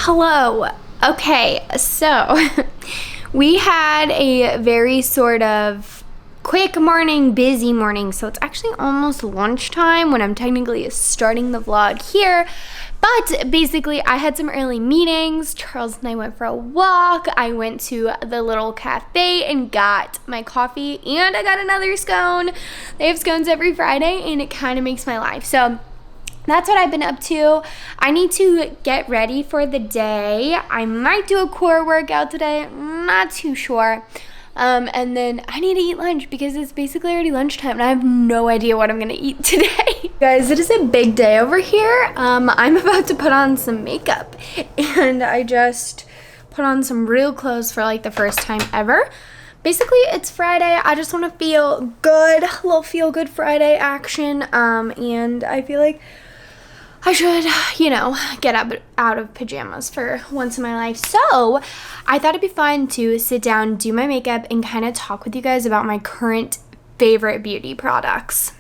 Hello. Okay, so we had a very sort of quick morning, busy morning. So it's actually almost lunchtime when I'm technically starting the vlog here. But basically, I had some early meetings. Charles and I went for a walk. I went to the little cafe and got my coffee, and I got another scone. They have scones every Friday, and it kind of makes my life. So that's what I've been up to. I need to get ready for the day. I might do a core workout today. I'm not too sure. And then I need to eat lunch because it's basically already lunchtime and I have no idea what I'm gonna eat today. Guys, it is a big day over here. I'm about to put on some makeup and I just put on some real clothes for like the first time ever. Basically, it's Friday. I just want to feel good, a little feel good Friday action. And I feel like I should, get out of pajamas for once in my life. So I thought it'd be fun to sit down, do my makeup, and kind of talk with you guys about my current favorite beauty products.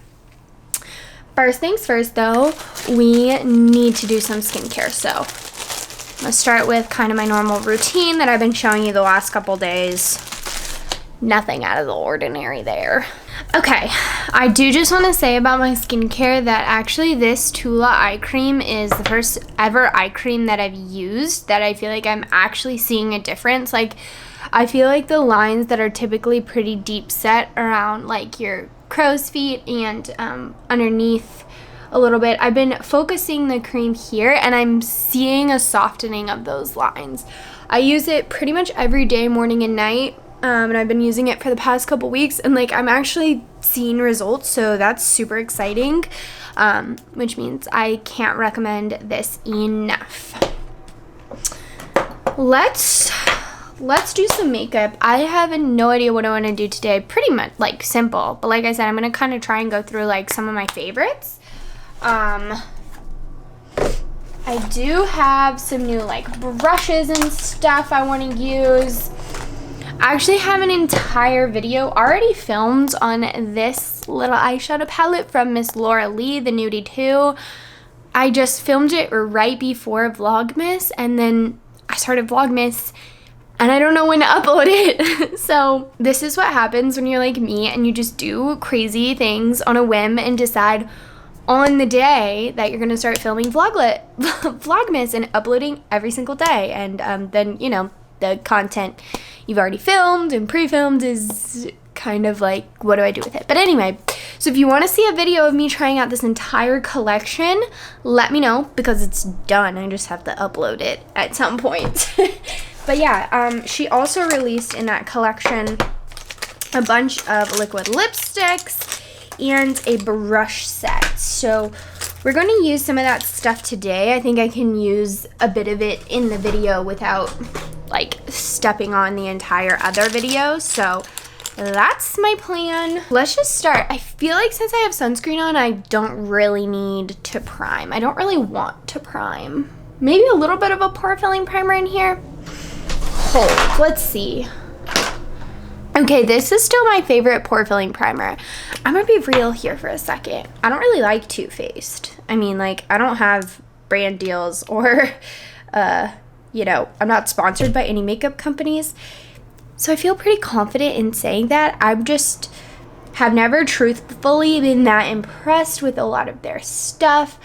First things first, though, we need to do some skincare. So I'm going to start with kind of my normal routine that I've been showing you the last couple days. Nothing out of the ordinary there. Okay, I do just want to say about my skincare that actually this Tula eye cream is the first ever eye cream that I've used that I feel like I'm actually seeing a difference. Like, I feel like the lines that are typically pretty deep set around like your crow's feet and underneath a little bit, I've been focusing the cream here and I'm seeing a softening of those lines. I use it pretty much every day, morning and night. And I've been using it for the past couple weeks and like I'm actually seeing results, so that's super exciting, which means I can't recommend this enough. Let's do some makeup. I have no idea what I want to do today. Pretty much like simple, but like I said, I'm gonna kind of try and go through like some of my favorites. I do have some new like brushes and stuff I want to use. I actually have an entire video already filmed on this little eyeshadow palette from Miss Laura Lee, the Nudie 2. I just filmed it right before Vlogmas, and then I started Vlogmas, and I don't know when to upload it. So this is what happens when you're like me, and you just do crazy things on a whim and decide on the day that you're going to start filming Vlogmas and uploading every single day. And then, the content you've already filmed and pre-filmed is kind of like, what do I do with it? But anyway, so if you want to see a video of me trying out this entire collection, let me know because it's done. I just have to upload it at some point. But yeah, she also released in that collection a bunch of liquid lipsticks and a brush set. So we're going to use some of that stuff today. I think I can use a bit of it in the video without like stepping on the entire other video. So that's my plan. Let's just start. I feel like since I have sunscreen on, I don't really need to prime. I don't really want to prime. Maybe a little bit of a pore filling primer in here. Hold, let's see. Okay, this is still my favorite pore filling primer. I'm gonna be real here for a second. I don't really like Too Faced. I mean, like, I don't have brand deals or, I'm not sponsored by any makeup companies. So I feel pretty confident in saying that. I just have never truthfully been that impressed with a lot of their stuff.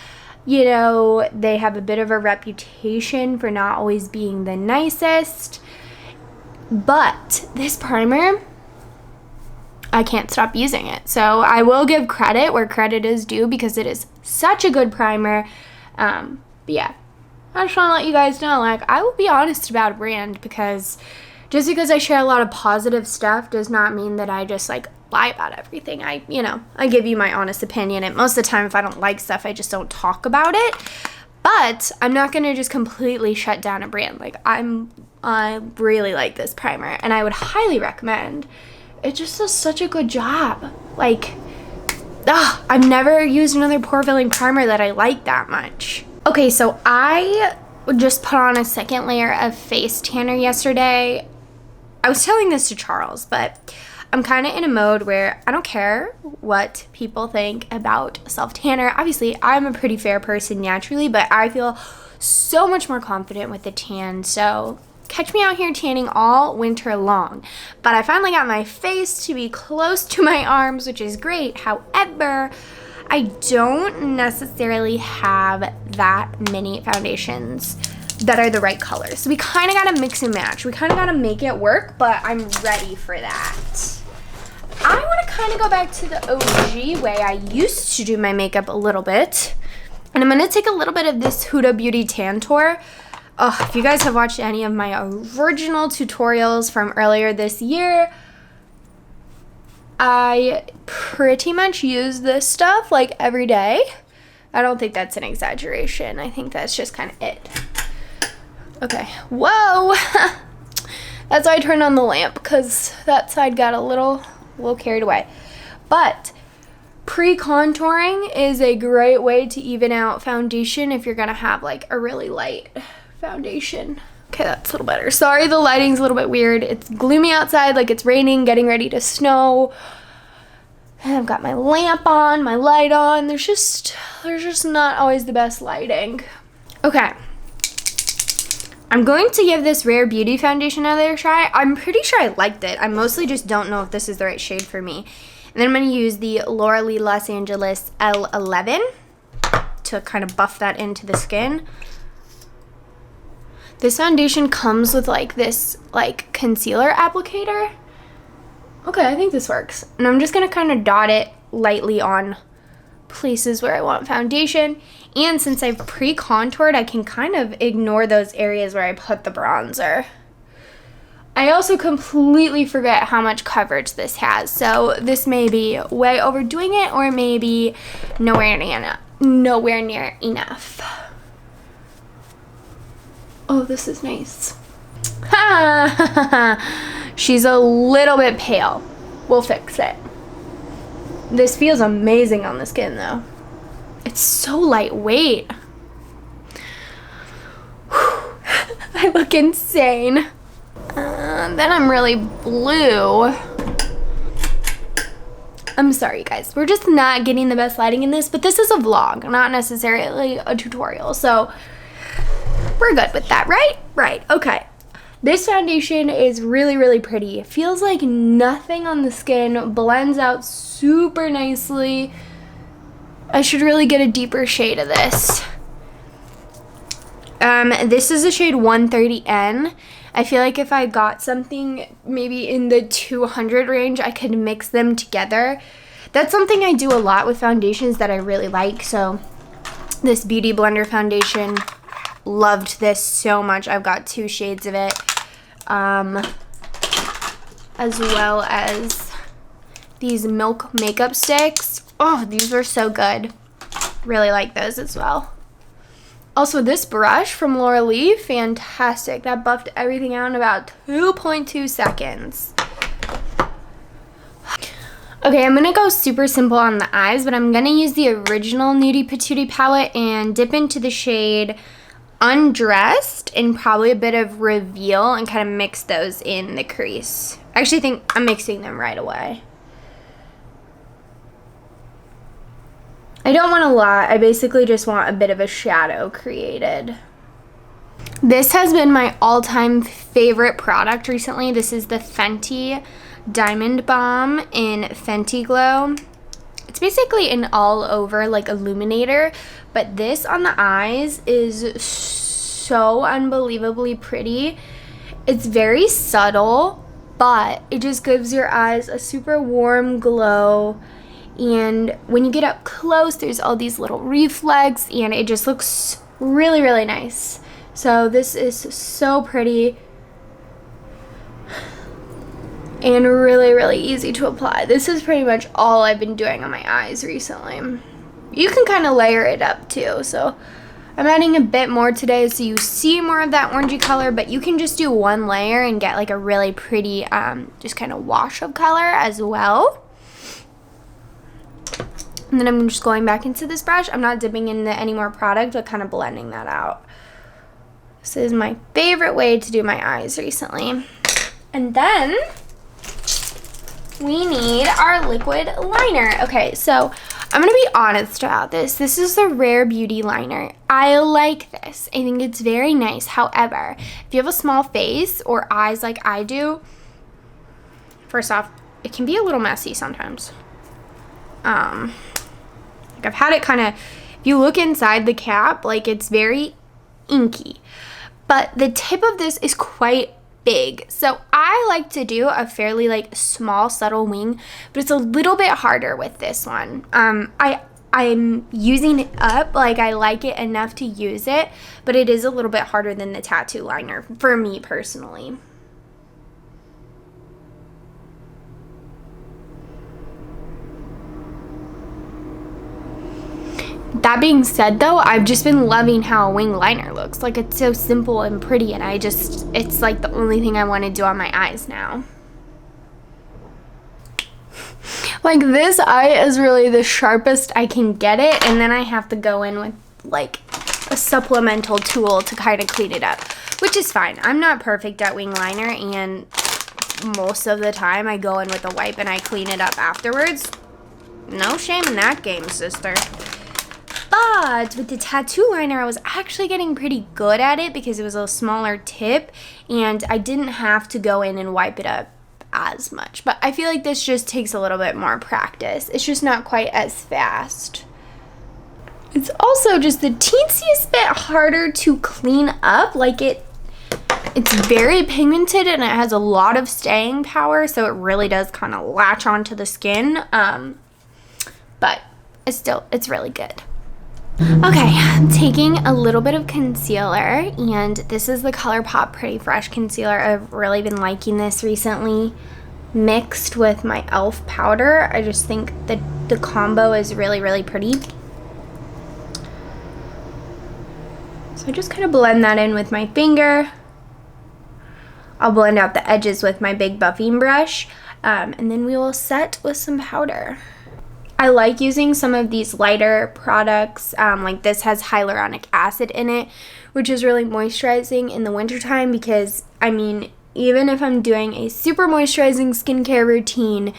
They have a bit of a reputation for not always being the nicest. But this primer, I can't stop using it. So I will give credit where credit is due because it is such a good primer. But yeah, I just want to let you guys know, like, I will be honest about a brand because just because I share a lot of positive stuff does not mean that I just like lie about everything. I give you my honest opinion, and most of the time if I don't like stuff, I just don't talk about it. But I'm not gonna just completely shut down a brand. Like, I really like this primer, and I would highly recommend. It just does such a good job. Like, I've never used another pore filling primer that I like that much. Okay, so I just put on a second layer of face tanner yesterday. I was telling this to Charles, but I'm kind of in a mode where I don't care what people think about self-tanner. Obviously, I'm a pretty fair person naturally, but I feel so much more confident with the tan. So catch me out here tanning all winter long. But I finally got my face to be close to my arms, which is great. However, I don't necessarily have that many foundations that are the right colors. So we kind of got to mix and match. We kind of got to make it work, but I'm ready for that. I want to kind of go back to the OG way I used to do my makeup a little bit. And I'm going to take a little bit of this Huda Beauty Tan Tour. If you guys have watched any of my original tutorials from earlier this year, I pretty much use this stuff like every day. I don't think that's an exaggeration. I think that's just kind of it. Okay. Whoa! That's why I turned on the lamp, because that side got a little carried away. But pre-contouring is a great way to even out foundation if you're gonna have like a really light foundation. Okay, that's a little better. Sorry, the lighting's a little bit weird. It's gloomy outside, like it's raining, getting ready to snow. And I've got my lamp on, my light on. There's just not always the best lighting. Okay. I'm going to give this Rare Beauty foundation another try. I'm pretty sure I liked it. I mostly just don't know if this is the right shade for me. And then I'm going to use the Laura Lee Los Angeles L11 to kind of buff that into the skin. This foundation comes with like this like concealer applicator. Okay, I think this works. And I'm just going to kind of dot it lightly on places where I want foundation. And since I've pre-contoured, I can kind of ignore those areas where I put the bronzer. I also completely forget how much coverage this has, so this may be way overdoing it or maybe nowhere near enough. Oh, this is nice. She's a little bit pale. We'll fix it. This feels amazing on the skin though. It's so lightweight. I look insane. Then I'm really blue. I'm sorry guys, we're just not getting the best lighting in this, but this is a vlog, not necessarily a tutorial, so we're good with that, right? Right, okay. This foundation is really, really pretty. It feels like nothing on the skin, blends out super nicely. I should really get a deeper shade of this. This is the shade 130N. I feel like if I got something maybe in the 200 range, I could mix them together. That's something I do a lot with foundations that I really like. So this Beauty Blender foundation, loved this so much. I've got 2 shades of it. As well as these Milk makeup sticks. Oh, these are so good. Really like those as well. Also, this brush from Laura Lee, fantastic. That buffed everything out in about 2.2 seconds. Okay, I'm gonna go super simple on the eyes, but I'm gonna use the original Nudie Patootie palette and dip into the shade Undressed and probably a bit of Reveal and kind of mix those in the crease. I actually think I'm mixing them right away. I don't want a lot. I basically just want a bit of a shadow created. This has been my all-time favorite product recently. This is the Fenty Diamond Balm in Fenty Glow. It's basically an all-over like illuminator, but this on the eyes is so unbelievably pretty. It's very subtle, but it just gives your eyes a super warm glow. And when you get up close, there's all these little reflex, and it just looks really, really nice. So this is so pretty and really, really easy to apply. This is pretty much all I've been doing on my eyes recently. You can kind of layer it up too, so I'm adding a bit more today so you see more of that orangey color, but you can just do one layer and get like a really pretty just kind of wash of color as well. And then I'm just going back into this brush. I'm not dipping into any more product, but kind of blending that out. This is my favorite way to do my eyes recently. And then we need our liquid liner. Okay, so I'm gonna be honest about this. This is the Rare Beauty liner. I like this. I think it's very nice. However, if you have a small face or eyes like I do, first off, it can be a little messy sometimes. Like I've had it kind of, if you look inside the cap, like it's very inky. But the tip of this is quite big. So I like to do a fairly like small subtle wing, but it's a little bit harder with this one. I'm using it up, like I like it enough to use it, but it is a little bit harder than the tattoo liner for me personally. That being said though, I've just been loving how a wing liner looks. Like it's so simple and pretty, and it's like the only thing I want to do on my eyes now. Like this eye is really the sharpest I can get it, and then I have to go in with like a supplemental tool to kind of clean it up, which is fine. I'm not perfect at wing liner, and most of the time I go in with a wipe and I clean it up afterwards. No shame in that game, sister. But with the tattoo liner, I was actually getting pretty good at it because it was a smaller tip and I didn't have to go in and wipe it up as much. But I feel like this just takes a little bit more practice. It's just not quite as fast. It's also just the teensiest bit harder to clean up. Like it's very pigmented and it has a lot of staying power, so it really does kind of latch onto the skin. But it's really good. Okay, I'm taking a little bit of concealer, and this is the ColourPop Pretty Fresh concealer. I've really been liking this recently, mixed with my e.l.f. powder. I just think that the combo is really, really pretty. So I just kind of blend that in with my finger. I'll blend out the edges with my big buffing brush, and then we will set with some powder. I like using some of these lighter products, like this has hyaluronic acid in it, which is really moisturizing in the wintertime because, I mean, even if I'm doing a super moisturizing skincare routine,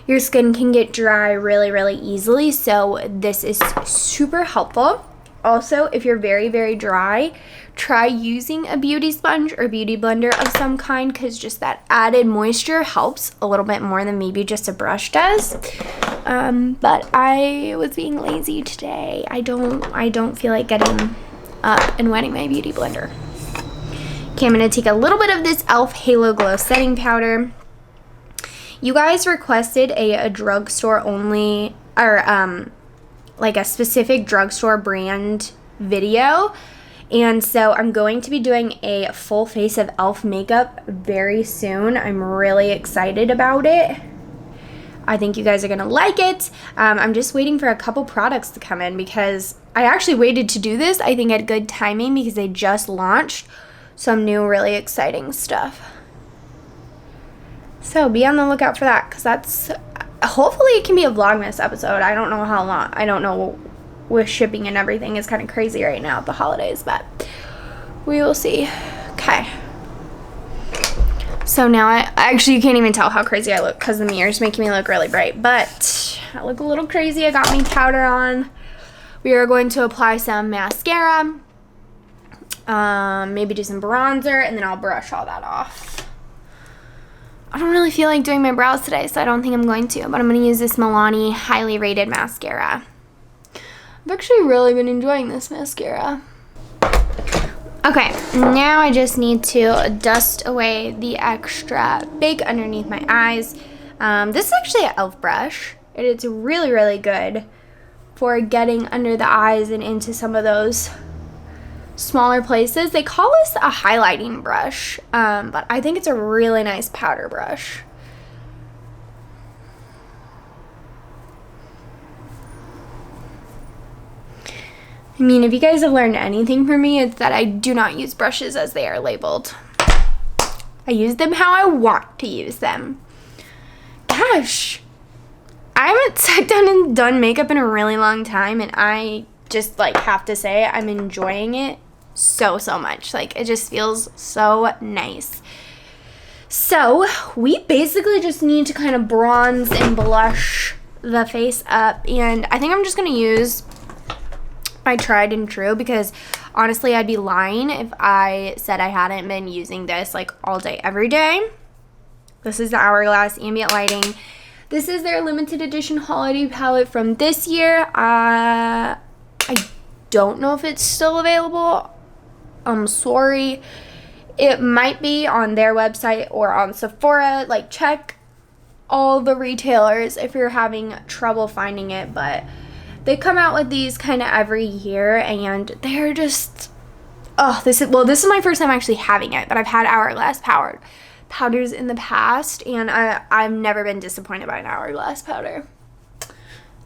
your skin can get dry really, really easily, so this is super helpful. Also, if you're very, very dry, try using a beauty sponge or beauty blender of some kind because just that added moisture helps a little bit more than maybe just a brush does. But I was being lazy today. I don't feel like getting up and wetting my beauty blender. Okay, I'm going to take a little bit of this e.l.f. Halo Glow setting powder. You guys requested a drugstore only, or like a specific drugstore brand video, and so I'm going to be doing a full face of e.l.f. makeup very soon. I'm really excited about it. I think you guys are gonna like it. I'm just waiting for a couple products to come in because I actually waited to do this, I think, at good timing because they just launched some new really exciting stuff. So be on the lookout for that because that's, hopefully it can be a Vlogmas episode. I don't know how long. I don't know, with shipping and everything is kind of crazy right now at the holidays, but we will see. Okay. So now actually you can't even tell how crazy I look because the mirror's making me look really bright, but I look a little crazy. I got my powder on. We are going to apply some mascara, maybe do some bronzer, and then I'll brush all that off. I don't really feel like doing my brows today, so I don't think I'm going to, but I'm going to use this Milani highly rated mascara. I've actually really been enjoying this mascara. Okay, now I just need to dust away the extra big underneath my eyes. This is actually an e.l.f. brush, and it's really, really good for getting under the eyes and into some of those smaller places. They call this a highlighting brush, but I think it's a really nice powder brush. I mean, if you guys have learned anything from me, it's that I do not use brushes as they are labeled. I use them how I want to use them. Gosh, I haven't sat down and done makeup in a really long time, and I just like have to say I'm enjoying it so much. Like, it just feels so nice. So we basically just need to kind of bronze and blush the face up, and I think I'm just gonna use my tried and true, because honestly I'd be lying if I said I hadn't been using this like all day every day. This is the Hourglass Ambient Lighting. This is their limited edition holiday palette from this year. I don't know if it's still available. I'm sorry. It might be on their website or on Sephora. Like, check all the retailers if you're having trouble finding it, but they come out with these kind of every year, and they're just, oh, this is my first time actually having it, but I've had Hourglass powders in the past, and I've never been disappointed by an Hourglass powder.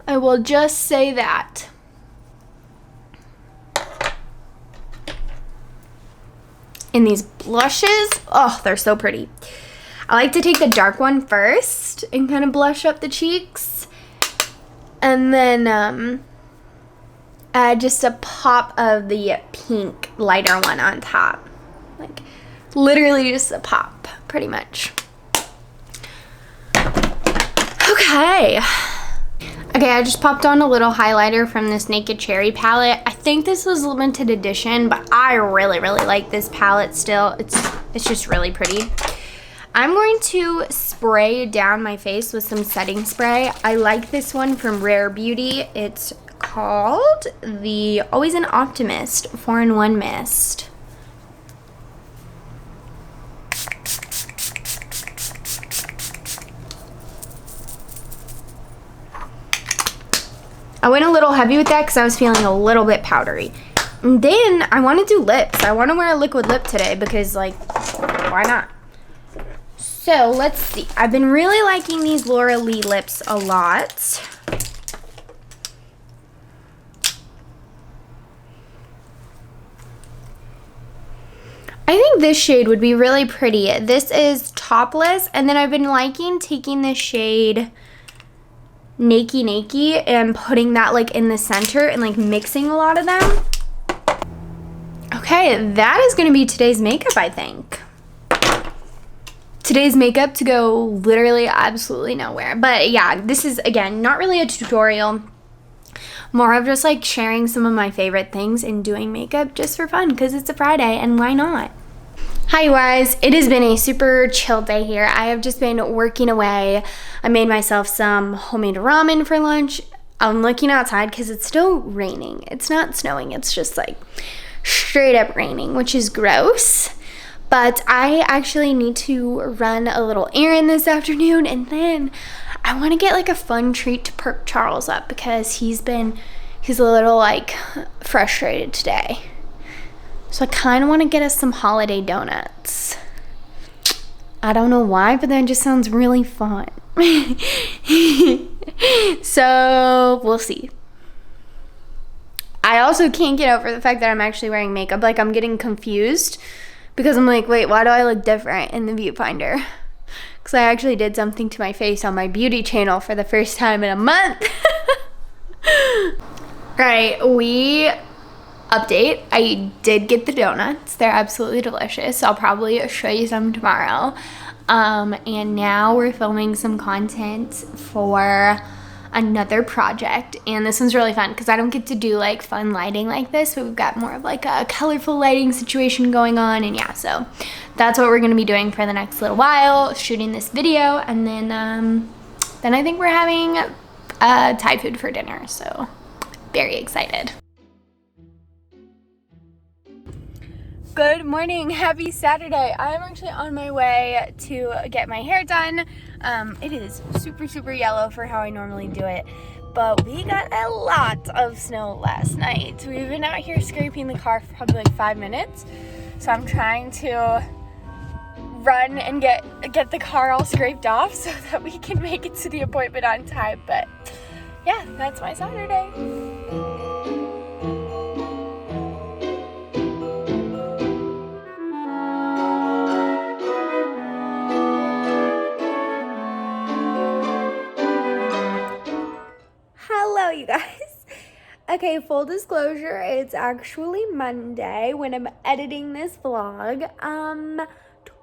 I will just say that. And these blushes, oh, they're so pretty. I like to take the dark one first and kind of blush up the cheeks, and then add just a pop of the pink lighter one on top. Like, literally just a pop, pretty much. Okay, I just popped on a little highlighter from this Naked Cherry palette. I think this is limited edition, but I really like this palette still. It's just really pretty. I'm going to spray down my face with some setting spray. I like this one from Rare Beauty. It's called the Always an Optimist 4-in-1 Mist. I went a little heavy with that because I was feeling a little bit powdery. And then I want to do lips. I want to wear a liquid lip today because, like, why not? So let's see. I've been really liking these Laura Lee lips a lot. I think this shade would be really pretty. This is Topless, and then I've been liking taking this shade Nakey and putting that like in the center and like mixing a lot of them. Okay, that is going to be today's makeup, I think. Today's makeup to go literally absolutely nowhere. But yeah, this is, again, not really a tutorial. More of just like sharing some of my favorite things and doing makeup just for fun because it's a Friday and why not? Hi you guys, it has been a super chill day here. I have just been working away. I made myself some homemade ramen for lunch. I'm looking outside because it's still raining. It's not snowing, it's just like straight up raining, which is gross. But I actually need to run a little errand this afternoon, and then I want to get like a fun treat to perk Charles up because he's a little like frustrated today. So I kind of want to get us some holiday donuts. I don't know why, but that just sounds really fun. So we'll see. I also can't get over the fact that I'm actually wearing makeup. Like, I'm getting confused because I'm like, wait, why do I look different in the viewfinder? Because I actually did something to my face on my beauty channel for the first time in a month. Right, update. I did get the donuts. They're absolutely delicious. I'll probably show you some tomorrow. And now we're filming some content for another project, and this one's really fun because I don't get to do like fun lighting like this, but we've got more of like a colorful lighting situation going on, and yeah, so that's what we're going to be doing for the next little while, shooting this video, and then I think we're having Thai food for dinner, so very excited. Good morning, happy Saturday. I'm actually on my way to get my hair done. It is super yellow for how I normally do it, but we got a lot of snow last night. We've been out here scraping the car for probably like 5 minutes, so I'm trying to run and get the car all scraped off so that we can make it to the appointment on time. But yeah, that's my Saturday. Okay, full disclosure, it's actually Monday when I'm editing this vlog.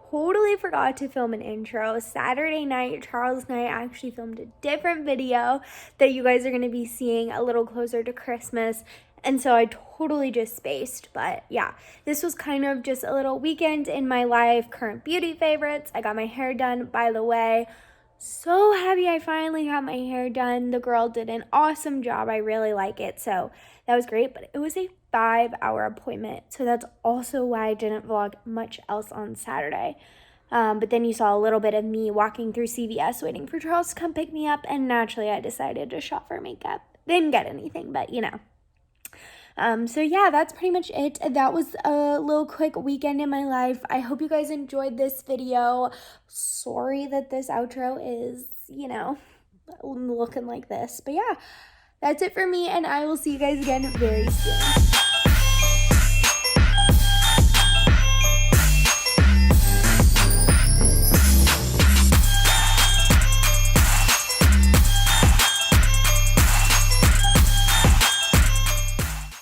Totally forgot to film an intro. Saturday night, Charles and I actually filmed a different video that you guys are going to be seeing a little closer to Christmas. And so I totally just spaced. But yeah, this was kind of just a little weekend in my life, current beauty favorites. I got my hair done, by the way. So happy I finally got my hair done. The girl did an awesome job. I really like it. So that was great, but it was a 5-hour appointment. So that's also why I didn't vlog much else on Saturday. But then you saw a little bit of me walking through CVS waiting for Charles to come pick me up. And naturally I decided to shop for makeup. Didn't get anything, but you know. So yeah, that's pretty much it. That was a little quick weekend in my life. I hope you guys enjoyed this video. Sorry that this outro is, you know, looking like this. But yeah, that's it for me, and I will see you guys again very soon.